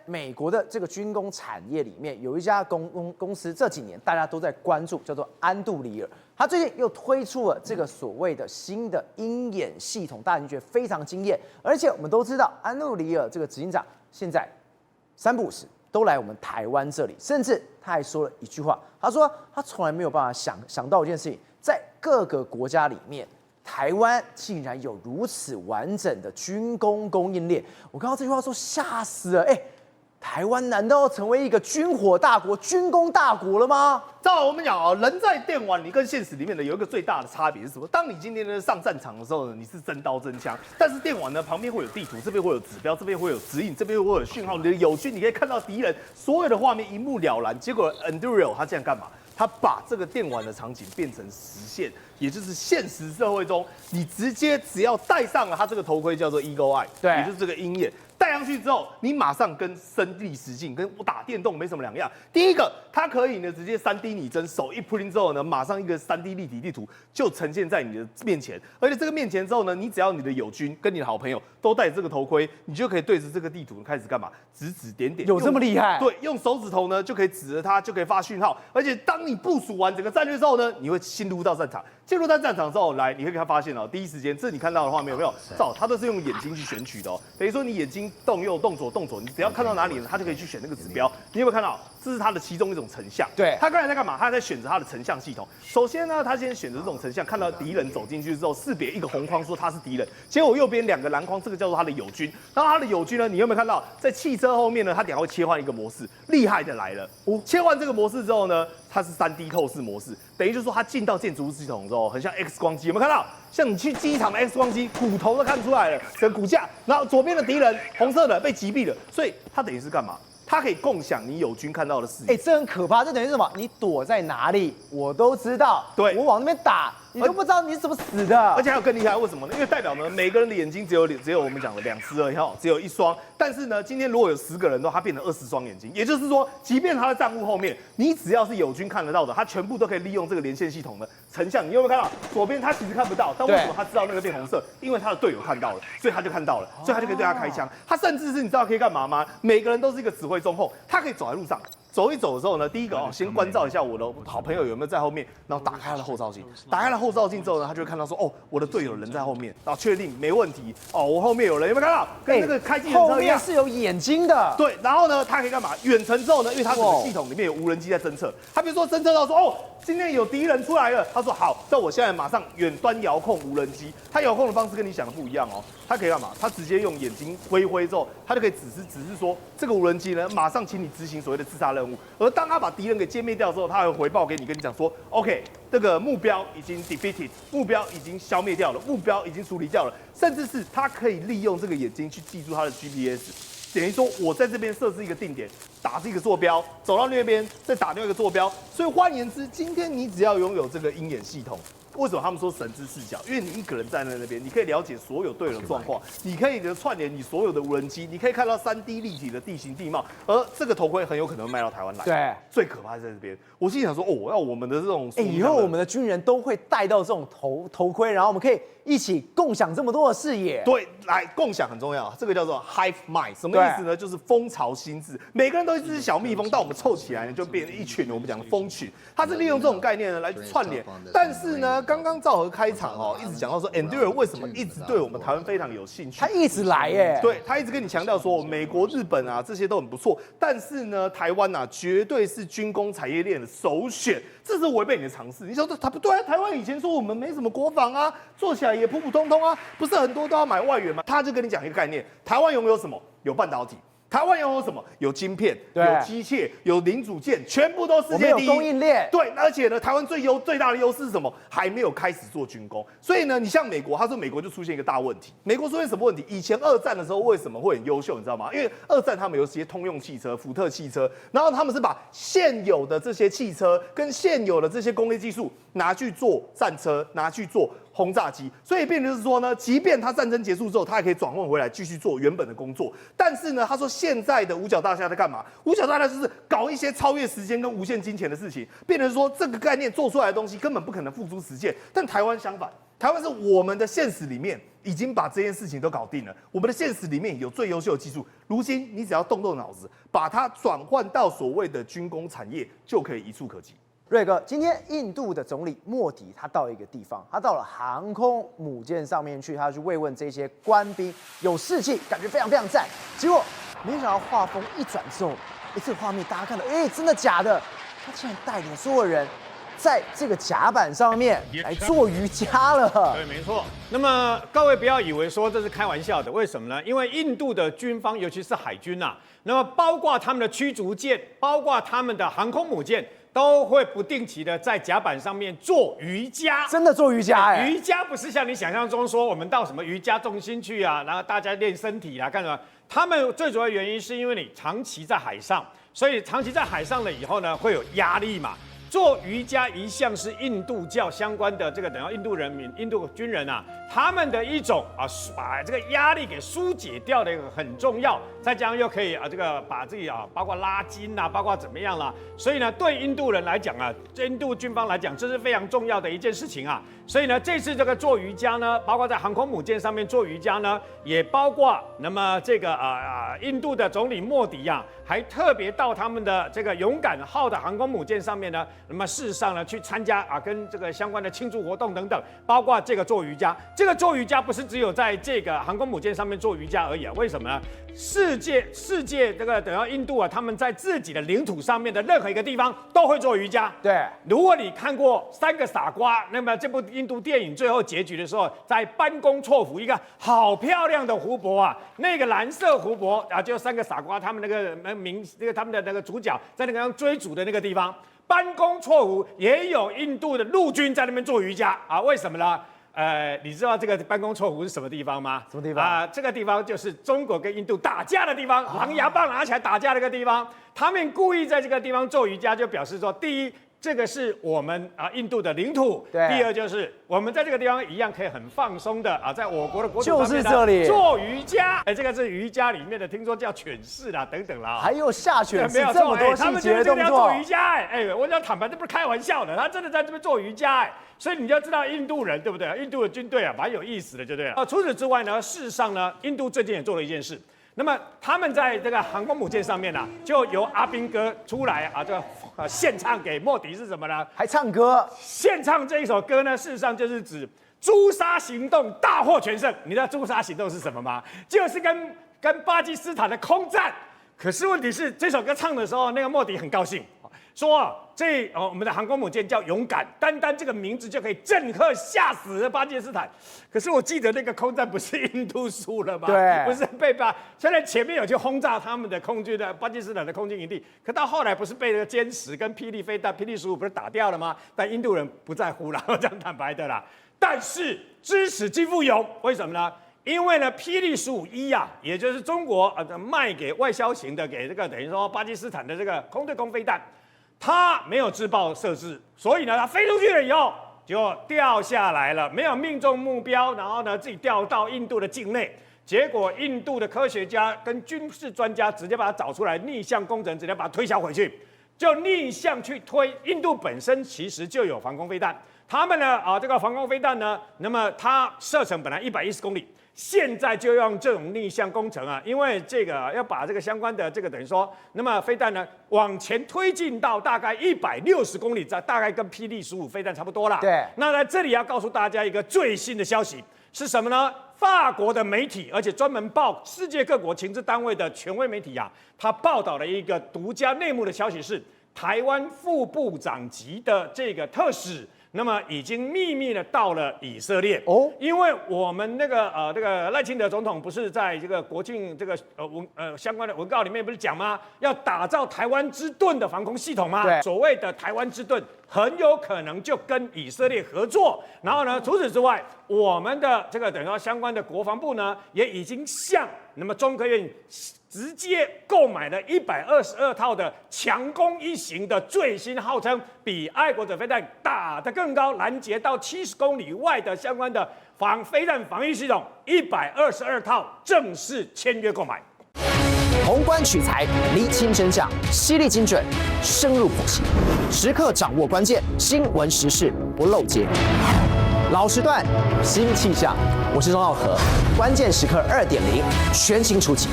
美国的这个军工产业里面，有一家公司这几年大家都在关注，叫做安杜里尔。它最近又推出了这个所谓的新的鹰眼系统，大家就觉得非常惊艳。而且我们都知道，安杜里尔这个执行长现在3不5时都来我们台湾这里，甚至他还说了一句话，他说他从来没有办法想到一件事情，在各个国家里面。台湾竟然有如此完整的军工供应链，我看到这句话说吓死了！台湾难道要成为一个军火大国、军工大国了吗？照我们讲啊，人在电玩，你跟现实里面的有一个最大的差别是什么？当你今天呢上战场的时候呢，你是真刀真枪，但是电玩呢旁边会有地图，这边会有指标，这边会有指引，这边会有讯号，你的友军你可以看到敌人所有的画面一目了然。结果 Anduril 他这样干嘛？他把这个电玩的场景变成实现，也就是现实社会中，你直接只要戴上了他这个头盔，叫做 Eagle Eye， 对，也就是这个鹰眼。戴上去之后，你马上跟身临其境，跟打电动没什么两样。第一个，它可以呢直接3D 拟真，手一 print 之后呢，马上一个3D 立体地图就呈现在你的面前。而且这个面前之后呢，你只要你的友军跟你的好朋友都戴这个头盔，你就可以对着这个地图开始干嘛？指指点点。有这么厉害？对，用手指头呢就可以指着它，就可以发讯号。而且当你部署完整个战略之后呢，你会进入到战场。进入到战场之后，来，你会发现哦，第一时间这你看到的画面有没有？它都是用眼睛去选取的哦。等于说你眼睛动右、动左、动左，你只要看到哪里呢，它就可以去选那个指标。你有没有看到？这是它的其中一种成像。对，它刚才在干嘛？它在选择它的成像系统。首先呢，它先选择这种成像，看到敌人走进去之后，识别一个红框说他是敌人，结果右边2个蓝框，这个叫做他的友军。然后他的友军呢，你有没有看到在汽车后面呢？它等下会切换一个模式，厉害的来了。切换这个模式之后呢，它是3D 透视模式，等于就是说它进到建筑物系统之后，很像 X 光机，有没有看到？像你去机场的 X 光机，骨头都看出来了，整个骨架。然后左边的敌人红色的被击毙了，所以它等于是干嘛？它可以共享你友军看到的视野。这很可怕，这等于是什么？你躲在哪里，我都知道。对，我往那边打，你都不知道你是怎么死的。而且还有更厉害，为什么呢？因为代表呢，每个人的眼睛只有我们讲的2只而已，只有1双。但是呢，今天如果有10个人的话，他变成20双眼睛，也就是说，即便他的战务后面，你只要是友军看得到的，他全部都可以利用这个连线系统的成像。你有没有看到左边他其实看不到，但为什么他知道那个变红色？因为他的队友看到了，所以他就看到了，所以他就可以对他开枪。他甚至是你知道可以干嘛吗？每个人都是一个指挥中后，他可以走在路上。走一走的时候呢，第一个先关照一下我的好朋友有没有在后面，然后打开了后照镜。打开了后照镜之后呢，他就会看到说，我的队友人在后面，然后确定没问题。我后面有人，有没有看到？跟那个开计程车一样，后面是有眼睛的。对，然后呢，他可以干嘛？远程之后呢，因为他整个系统里面有无人机在侦测，他比如说侦测到说，今天有敌人出来了，他说好，那我现在马上远端遥控无人机。他遥控的方式跟你想的不一样哦，他可以干嘛？他直接用眼睛挥之后，他就可以指示说，这个无人机呢，马上请你执行所谓的自杀任务。而当他把敌人给歼灭掉之后，他还会回报给你，跟你讲说 ，OK， 这个目标已经 defeated， 目标已经消灭掉了，目标已经处理掉了，甚至是他可以利用这个眼睛去记住他的 GPS， 等于说我在这边设置一个定点，打这个坐标，走到那边再打另外一个坐标。所以换言之，今天你只要拥有这个鹰眼系统。为什么他们说神之视角？因为你一个人站在那边，你可以了解所有队友的状况，你可以串联你所有的无人机，你可以看到3D 立体的地形地貌。而这个头盔很有可能会卖到台湾来。对，最可怕是在这边。我心里想说，要我们的这种，以后我们的军人都会戴到这种头盔，然后我们可以一起共享这么多的视野。对，来共享很重要，这个叫做 hive mind， 什么意思呢？就是蜂巢心智，每个人都是一只小蜜蜂，但我们凑起来呢，就变成一群我们讲的蜂群。它是利用这种概念呢来串联，但是呢。刚刚赵和开场一直讲到说 ，Anduril 为什么一直对我们台湾非常有兴趣？他一直来耶，对他一直跟你强调说，美国、日本啊这些都很不错，但是呢，台湾啊绝对是军工产业链的首选，这是违背你的常识。你说他不对啊？台湾以前说我们没什么国防啊，做起来也普普通通啊，不是很多都要买外援吗？他就跟你讲一个概念，台湾拥有什么？有半导体。台湾拥有什么？有晶片，有机械，有零组件，全部都世界第一。有供应链。对，而且呢，台湾最大的优势是什么？还没有开始做军工。所以呢，你像美国，他说美国就出现一个大问题。美国出现什么问题？以前2战的时候为什么会很优秀？你知道吗？因为2战他们有些通用汽车、福特汽车，然后他们是把现有的这些汽车跟现有的这些工业技术拿去做战车，拿去做轰炸机，所以变成是说呢，即便他战争结束之后，他还可以转换回来继续做原本的工作。但是呢，他说现在的五角大厦在干嘛？五角大厦就是搞一些超越时间跟无限金钱的事情，变成说这个概念做出来的东西根本不可能付诸实践。但台湾相反。台湾是我们的现实里面已经把这件事情都搞定了，我们的现实里面有最优秀的技术，如今你只要动动脑子，把它转换到所谓的军工产业，就可以一触可及。瑞哥，今天印度的总理莫迪他到一个地方，他到了航空母舰上面去，他要去慰问这些官兵，有士气，感觉非常非常赞。结果没想到画风一转之后，这个画面大家看到，真的假的？他竟然带领所有人在这个甲板上面来做瑜伽了。对，没错。那么各位不要以为说这是开玩笑的，为什么呢？因为印度的军方，尤其是海军啊，那么包括他们的驱逐舰，包括他们的航空母舰。都会不定期的在甲板上面做瑜伽，真的做瑜伽瑜伽不是像你想象中说我们到什么瑜伽中心去啊，然后大家练身体啊，干什么？他们最主要原因是因为你长期在海上，所以长期在海上了以后呢，会有压力嘛。做瑜伽一向是印度教相关的这个，等到印度人民、印度军人啊，他们的一种把这个压力给疏解掉的一个很重要，再加上又可以这个把自己包括拉筋啊，包括怎么样啦，所以呢，对印度人来讲啊，印度军方来讲，这是非常重要的一件事情啊。所以呢，这次这个做瑜伽呢，包括在航空母舰上面做瑜伽呢，也包括那么这个印度的总理莫迪啊，还特别到他们的这个勇敢号的航空母舰上面呢，那么事实上呢，去参加跟这个相关的庆祝活动等等，包括这个做瑜伽。这个做瑜伽不是只有在这个航空母舰上面做瑜伽而已啊？为什么呢？世界这个等到印度啊，他们在自己的领土上面的任何一个地方都会做瑜伽。对，如果你看过《三个傻瓜》，那么这部印度电影最后结局的时候，在班公错湖一个好漂亮的湖泊啊，那个蓝色湖泊啊，就三个傻瓜他们那个他们的那个主角在那个追逐的那个地方，班公错湖也有印度的陆军在那边做瑜伽啊？为什么呢？你知道这个班公错湖是什么地方吗？什么地方这个地方就是中国跟印度打架的地方，狼牙棒拿起来打架那个地方。他们故意在这个地方做瑜伽，就表示说，第一，这个是我们印度的领土；第二，就是我们在这个地方一样可以很放松的在我国的国土上面就是这里做瑜伽。这个是瑜伽里面的，听说叫犬式啦，等等啦，还有下犬式，没有这么多他们细节动作。做瑜伽我要坦白，这不是开玩笑的，他真的在这边做瑜伽所以你就知道印度人对不对？印度的军队蛮有意思的，就对了。除此之外呢，事实上呢，印度最近也做了一件事。那么他们在这个航空母舰上面就由阿兵哥出来这个献唱给莫迪是什么呢？还唱歌。献唱这一首歌呢，事实上就是指诛杀行动大获全胜。你知道诛杀行动是什么吗？就是跟巴基斯坦的空战。可是问题是，这首歌唱的时候，那个莫迪很高兴。说我们的航空母舰叫勇敢，单单这个名字就可以震慑吓死了巴基斯坦。可是我记得那个空战不是印度输了吗？对，不是虽然前面有去轰炸他们的空军的巴基斯坦的空军营地，可到后来不是被那个歼十跟霹雳飞弹、霹雳15不是打掉了吗？但印度人不在乎了，这样坦白的啦。但是知耻即负勇，为什么呢？因为呢，霹雳15E也就是中国卖给外销型的给这个等于说巴基斯坦的这个空对空飞弹。它没有自爆设置，所以呢，它飞出去了以后就掉下来了，没有命中目标，然后呢，自己掉到印度的境内。结果，印度的科学家跟军事专家直接把它找出来，逆向工程直接把它推销回去，就逆向去推。印度本身其实就有防空飞弹，他们呢这个防空飞弹呢，那么它射程本来110公里。现在就用这种逆向工程因为这个要把这个相关的这个等于说，那么飞弹呢往前推进到大概160公里，大概跟霹雳15飞弹差不多啦。对。那在这里要告诉大家一个最新的消息是什么呢？法国的媒体，而且专门报世界各国情治单位的权威媒体他报道了一个独家内幕的消息是，台湾副部长级的这个特使。那么已经秘密的到了以色列因为我们这个赖清德总统不是在这个国庆这个相关的文告里面不是讲吗？要打造台湾之盾的防空系统吗？对，所谓的台湾之盾很有可能就跟以色列合作。然后呢，除此之外，我们的这个等于说相关的国防部呢，也已经向那么中科院直接购买了122套的强攻一型的最新，号称比爱国者飞弹打得更高，拦截到70公里外的相关的飞弹防御系统，122套正式签约购买。宏观取材，厘清真相，犀利精准，深入剖析，时刻掌握关键，新闻时事不漏接。老时段，新气象，我是钟浩和，关键时刻2.0全新出击。